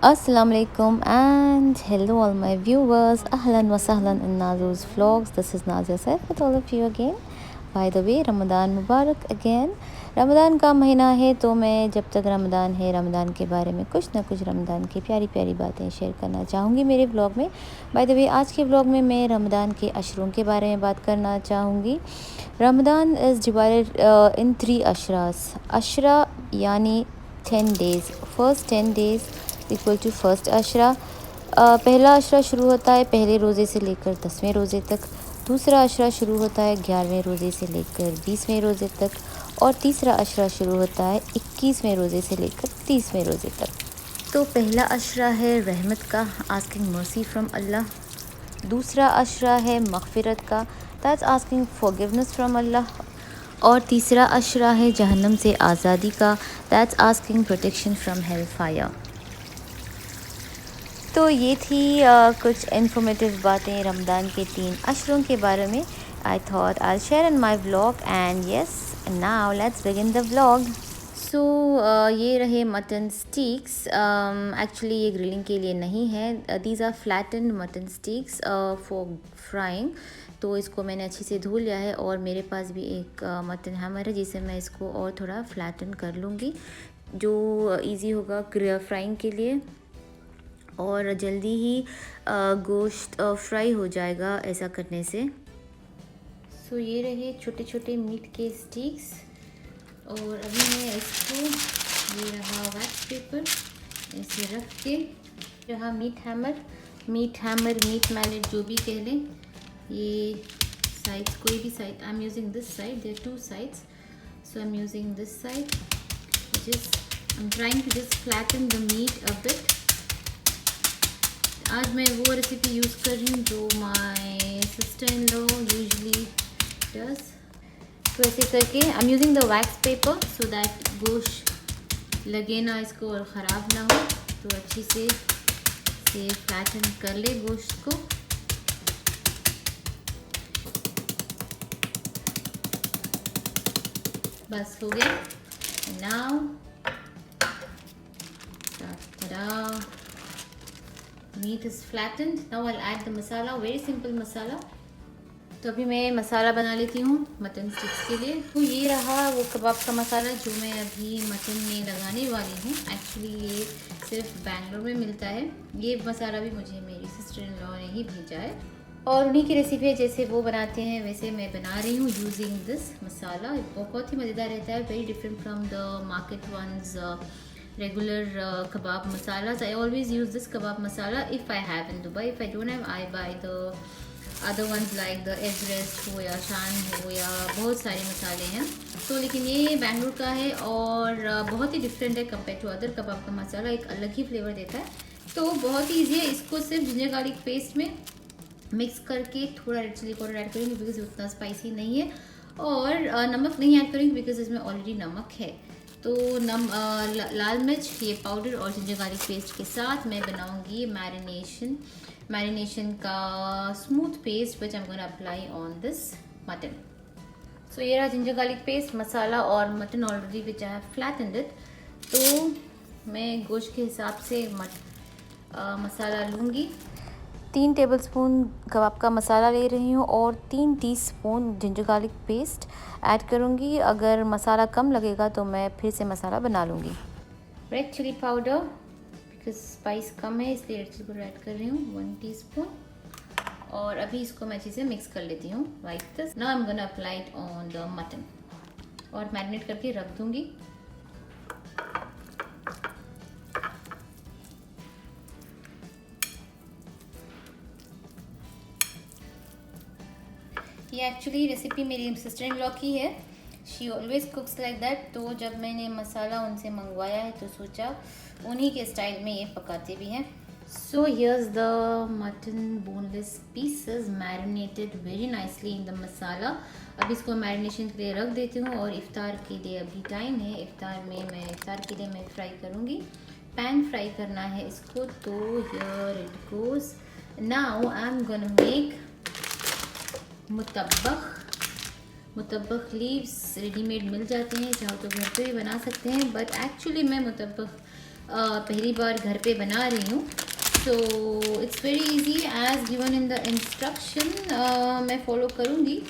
Assalamu alaikum and hello all my viewers. Ahlan wa sahlan in Nazu's vlogs. This is Nazia Said with all of you again. By the way, Ramadan Mubarak again. Ramzan का महीना है तो मैं जब तक रमज़ान है रमज़ान के बारे में कुछ ना कुछ रमज़ान की प्यारी प्यारी बातें शेयर करना चाहूँगी मेरे ब्लॉग में। बाय द वे आज के ब्लॉग में मैं रमज़ान के अशरों के बारे में बात करना चाहूँगी। रमज़ान इज़ डिवाइडेड इन 3 अशरास। अशरा यानी 10 days. First 10 days equal to first अशरा। पहला अशरा शुरू होता है पहले रोज़े से लेकर 10वें रोज़े तक। दूसरा अशरा शुरू होता है 11वें रोज़े से लेकर 20वें रोज़े तक। और तीसरा अशरा शुरू होता है 21वें रोज़े से लेकर 30वें रोज़े तक। तो पहला अशरा है रहमत का, आस्किंग मर्सी फ्रॉम अल्लाह। दूसरा अशरा है मग़फ़िरत का, दैट्स आस्किंग फॉरगिवनेस फ्रॉम अल्लाह। और तीसरा अशरा है जहन्नम से आज़ादी का, that's asking protection from hello fire. तो ये थी कुछ इन्फॉर्मेटिव बातें रमज़ान के 3 अशरों के बारे में। I thought I share in my vlog and yes now let's begin the vlog. So ये रहे मटन स्टीक्स। एक्चुअली ये ग्रिलिंग के लिए नहीं है, these are flatten mutton steaks for frying. तो इसको मैंने अच्छे से धो लिया है और मेरे पास भी एक मटन हैमर है जिसे मैं इसको और थोड़ा फ्लैटन कर लूँगी जो इजी होगा फ्राइंग के लिए और जल्दी ही गोश्त फ्राई हो जाएगा ऐसा करने से। सो ये रहे छोटे छोटे मीट के स्टिक्स और अभी मैं इसको, ये रहा वैक्स पेपर, ऐसे रख के रहा मीट हैमर, मीट मैलेट जो भी कह लें। ये साइड्स, कोई भी side, I am using this side, there 2 sides, so I am using this side, just I am trying to just flatten the meat a bit. आज मैं वो रेसिपी यूज़ कर रही हूँ जो my sister in law usually does. तो ऐसे करके I am using the wax paper so that गोश्त लगे ना इसको और ख़राब ना हो। तो अच्छी से फ्लैटन कर ले गोश्त को। बस हो गया। Now meat is flattened. Now I add the masala, very simple masala. तो अभी मैं मसाला बना लेती हूँ मटन स्टिक्स के लिए। तो ये रहा वो कबाब का मसाला जो मैं अभी मटन में लगाने वाली हूँ। एक्चुअली ये सिर्फ बेंगलोर में मिलता है। ये मसाला भी मुझे मेरी सिस्टर इन लॉ ने ही भेजा है और उन्हीं की रेसिपी जैसे वो बनाते हैं वैसे मैं बना रही हूँ यूजिंग दिस मसाला। बहुत ही मज़ेदार रहता है, very different from the market ones regular kebab masalas. I always use this kebab masala if I have in Dubai. If I don't have, I buy the other ones like the Everest हो या शान हो या बहुत सारे मसाले हैं। तो लेकिन ये बेंगलुरु का है और बहुत ही डिफरेंट है कंपेयर टू अदर कबाब का मसाला, एक अलग ही फ्लेवर देता है। तो बहुत ही ईजी है। इसको सिर्फ जिंजर गार्लिक पेस्ट में मिक्स करके थोड़ा रेड चिली पाउडर ऐड करेंगे बिकॉज उतना स्पाइसी नहीं है और नमक नहीं ऐड करेंगे बिकॉज इसमें ऑलरेडी नमक है। तो लाल मिर्च, ये पाउडर और जिंजर गार्लिक पेस्ट के साथ मैं बनाऊंगी मैरिनेशन का smooth paste which I am gonna apply on this mutton. So ये रहा जिंजर गार्लिक पेस्ट, मसाला और mutton already which I have flattened it. तो मैं गोश्त के हिसाब से मसाला लूँगी। 3 टेबलस्पून कबाब का मसाला ले रही हूँ और 3 teaspoon ginger garlic paste add करूँगी। अगर मसाला कम लगेगा तो मैं फिर से मसाला बना लूँगी। Red chilli powder, because spice कम है इसलिए रेड चिली पाउडर ऐड कर रही हूँ 1 टीस्पून। और अभी इसको मैं अच्छे से मिक्स कर लेती हूँ like this. Now I am gonna apply it on the mutton और मैरिनेट करके रख दूँगी। ये एक्चुअली रेसिपी मेरी सिस्टर इन लॉ की है, शी ऑलवेज कुक्स लाइक दैट। तो जब मैंने मसाला उनसे मंगवाया है तो सोचा उन्हीं के स्टाइल में ये पकाते भी हैं। So here's the mutton boneless pieces marinated very nicely in the masala. अब इसको मैरिनेशन के लिए रख देती हूँ और इफ्तार के लिए अभी टाइम है। इफ्तार के लिए मैं फ्राई करूँगी, पैन फ्राई करना है इसको। तो here it goes. Now I am gonna make mutabbaq leaves readymade मिल जाते हैं, चाहो तो घर पे भी बना सकते हैं, बट एक्चुअली मैं मुतब्बख पहली बार घर पे बना रही हूँ। So it's very easy as given in the instruction. मैं फॉलो करूँगी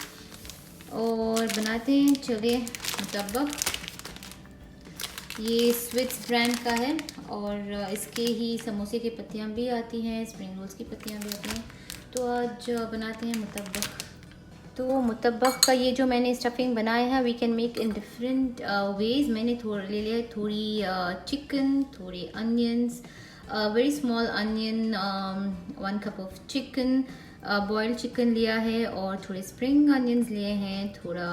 और बनाते हैं। चलिए, मुतब्बक ये स्विट्स ब्रांड का है और इसके ही समोसे की पत्तियाँ भी आती हैं, स्प्रिंग रोल्स की पत्तियाँ भी आती हैं। तो आज बनाते हैं मुतब्बक। तो मुतब्बक का ये जो मैंने स्टफिंग बनाया है, we can make in different ways. मैंने थोड़ा ले लिया है, थोड़ी चिकन, थोड़ी onions, very small onion, 1 cup of chicken, boiled chicken लिया है और थोड़े स्प्रिंग अनियंस लिए हैं, थोड़ा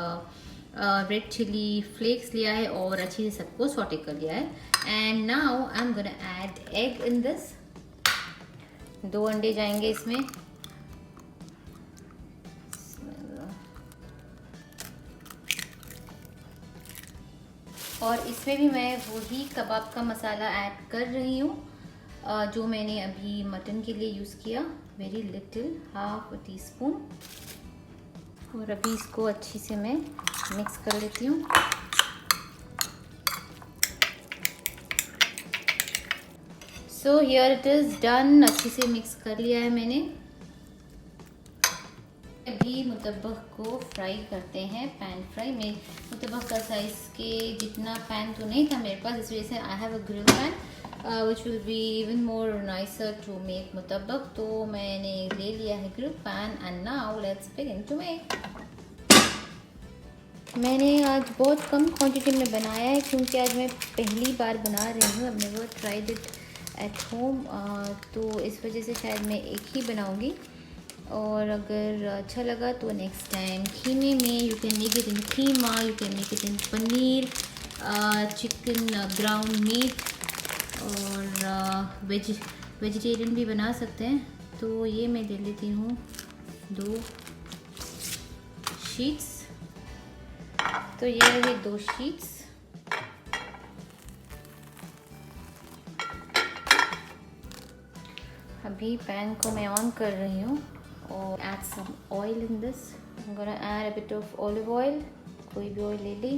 रेड चिली फ्लेक्स लिया है और अच्छे से सबको सॉटे कर लिया है। And now I am gonna add egg in this. 2 अंडे जाएंगे इसमें। और इसमें भी मैं वही कबाब का मसाला ऐड कर रही हूँ जो मैंने अभी मटन के लिए यूज़ किया, very little, half tea spoon. और अभी इसको अच्छी से मैं मिक्स कर लेती हूँ। So here it is done. अच्छे से मिक्स कर लिया है मैंने। अभी मुतब्बक को फ्राई करते हैं, पैन फ्राई में। मुतब्बक का साइज़ के जितना पैन तो नहीं था मेरे पास, इस वजह से I have a grill pan which will be even more nicer to make mutabbaq. तो मैंने ले लिया है grill pan and now let's begin to make. मैंने आज बहुत कम क्वांटिटी में बनाया है क्योंकि आज मैं पहली बार बना रही हूँ। I've never tried it at home, तो इस वजह से शायद मैं एक ही बनाऊँगी। और अगर अच्छा लगा तो नेक्स्ट टाइम खीमे में, you can make it in keema, you can make it in paneer, chicken, ground meat और वेजिटेरियन भी बना सकते हैं। तो ये मैं ले लेती हूँ 2 शीट्स। तो ये रही 2 शीट्स। अभी पैन को मैं ऑन कर रही हूँ और add some oil in this. I'm gonna add a bit of olive oil. कोई भी ऑयल ले ली।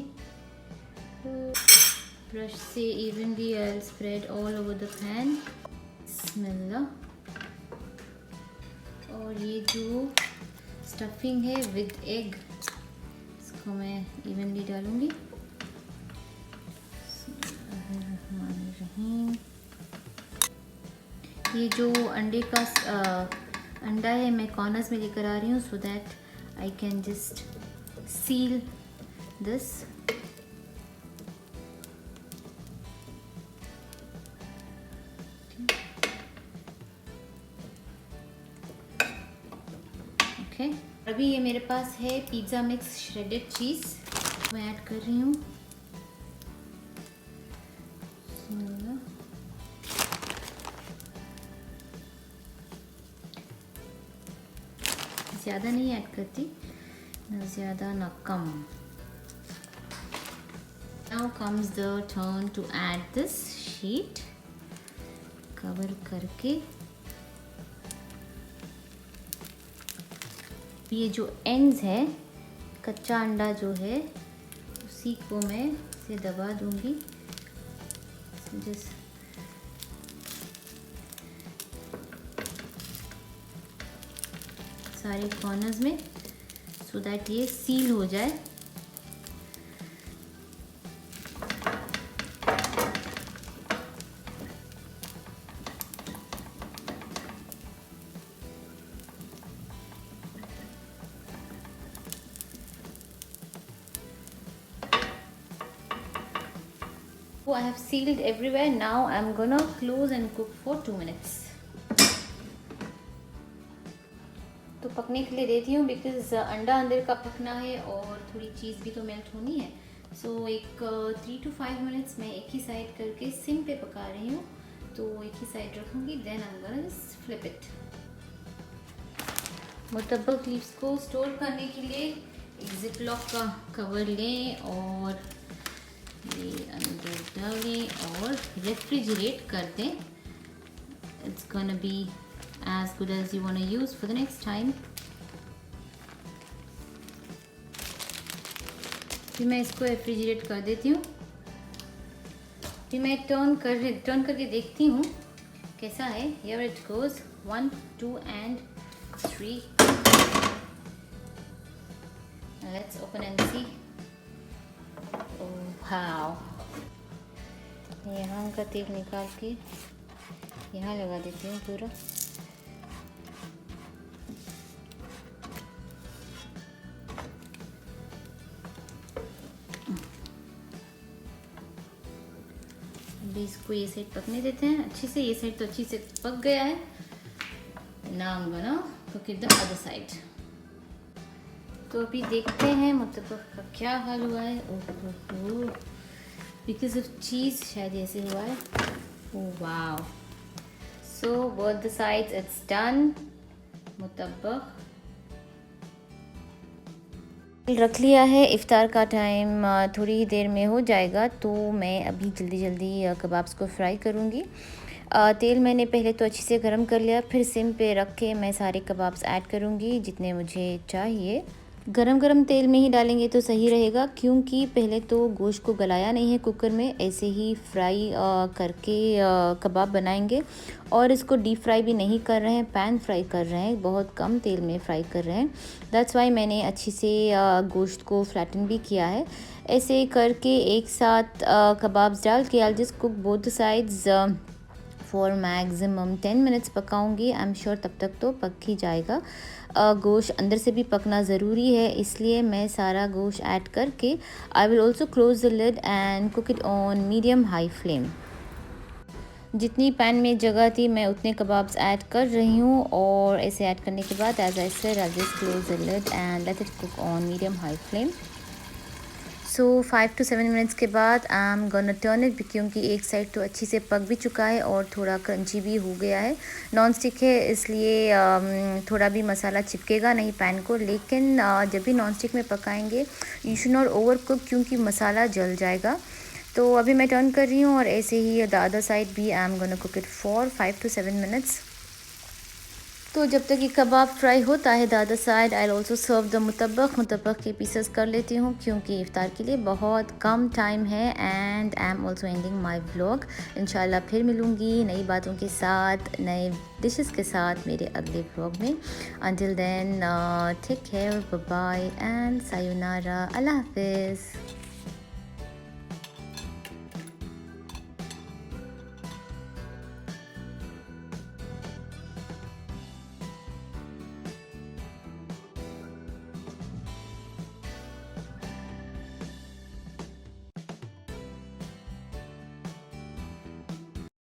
ब्रश से evenly I'll spread all over the pan. बिस्मिल्लाह। और ये जो स्टफिंग है विद एग, इसको मैं इवनली डालूंगी। ये जो अंडे का अंडा है मैं कॉर्नर्स में लेकर आ रही हूँ so that I can just seal this. Okay, अभी ये मेरे पास है पिज़्ज़ा मिक्स श्रेडेड चीज़, मैं ऐड कर रही हूँ। ज़्यादा नहीं ऐड करती, ना ज़्यादा ना कम। Now comes the turn to add this sheet, cover करके। ये जो एंड्स है, कच्चा अंडा जो है उसी को मैं इसे दबा दूंगी जस्ट सारे कॉर्नर्स में, सो दैट ये सील हो जाए। I have sealed everywhere. Now I'm gonna close and cook for 2 minutes. तो पकने के लिए देती हूँ बिकॉज अंडा अंदर का पकना है और थोड़ी चीज़ भी तो मेल्ट होनी है। सो एक 3 to 5 मिनट्स मैं एक ही साइड करके सिम पे पका रही हूँ। तो एक ही साइड रखूँगी, then I am gonna just flip it. Mutabbaq leaves को स्टोर करने के लिए एक जिपलॉक का कवर लें और ये अंदर डालें और रेफ्रिजरेट कर दें। It's gonna be as good as you want to use for the next time. फिर मैं इसको रेफ्रिजरेट कर देती हूँ अभी मैं टर्न करके देखती हूँ कैसा है. Here it goes. 1, 2 and 3. Let's open and see. Oh wow. यहाँ का तेल निकाल के यहाँ लगा देती हूँ पूरा. अभी इसको ये साइड पकने देते हैं अच्छे से. ये साइड तो अच्छी से पक गया है. Now I'm gonna cook it the other side. तो अभी देखते हैं मुतब्बक का क्या हाल हुआ है. ओह बिकॉज ऑफ चीज़ शायद ऐसे हुआ है. Oh wow. So both the sides it's done. Mutabbaq रख लिया है. इफ्तार का टाइम थोड़ी ही देर में हो जाएगा तो मैं अभी जल्दी जल्दी कबाब्स को फ्राई करूँगी. तेल मैंने पहले तो अच्छे से गर्म कर लिया. फिर सिम पे रख के मैं सारे कबाब्स ऐड करूँगी जितने मुझे चाहिए. गरम तेल में ही डालेंगे तो सही रहेगा क्योंकि पहले तो गोश्त को गलाया नहीं है कुकर में. ऐसे ही फ्राई करके कबाब बनाएंगे. और इसको डीप फ्राई भी नहीं कर रहे हैं, पैन फ्राई कर रहे हैं. बहुत कम तेल में फ्राई कर रहे हैं. दैट्स वाई मैंने अच्छी से गोश्त को फ्लैटन भी किया है. ऐसे करके एक साथ कबाब्स डाल के I just cook both sides for maximum 10 minutes पकाऊंगी. आई एम श्योर तब तक तो पक ही जाएगा. गोश्त अंदर से भी पकना ज़रूरी है इसलिए मैं सारा गोश्त ऐड करके I will also close the lid and cook it on medium high flame. जितनी पैन में जगह थी मैं उतने कबाब्स ऐड कर रही हूँ. और ऐसे ऐड करने के बाद as I said I just close the lid and let it cook on medium high flame. So 5 to 7 minutes के बाद I am gonna turn it क्योंकि एक साइड तो अच्छी से पक भी चुका है और थोड़ा क्रंची भी हो गया है. नॉन स्टिक है इसलिए थोड़ा भी मसाला चिपकेगा नहीं पैन को. लेकिन जब भी नॉन स्टिक में पकाएंगे you should not over cook क्योंकि मसाला जल जाएगा. तो अभी मैं टर्न कर रही हूँ और ऐसे ही द अदर साइड भी I am gonna cook it for 5 to 7 minutes. तो जब तक ये कबाब फ्राई होता है the other side I also serve the mutabbaq के पीसेस कर लेती हूँ क्योंकि इफ्तार के लिए बहुत कम टाइम है. And I am also ending my vlog. इंशाल्लाह फिर मिलूँगी नई बातों के साथ, नए डिशेस के साथ मेरे अगले व्लॉग में. Until then take care, bye bye and sayonara. अल्लाह हाफिज़.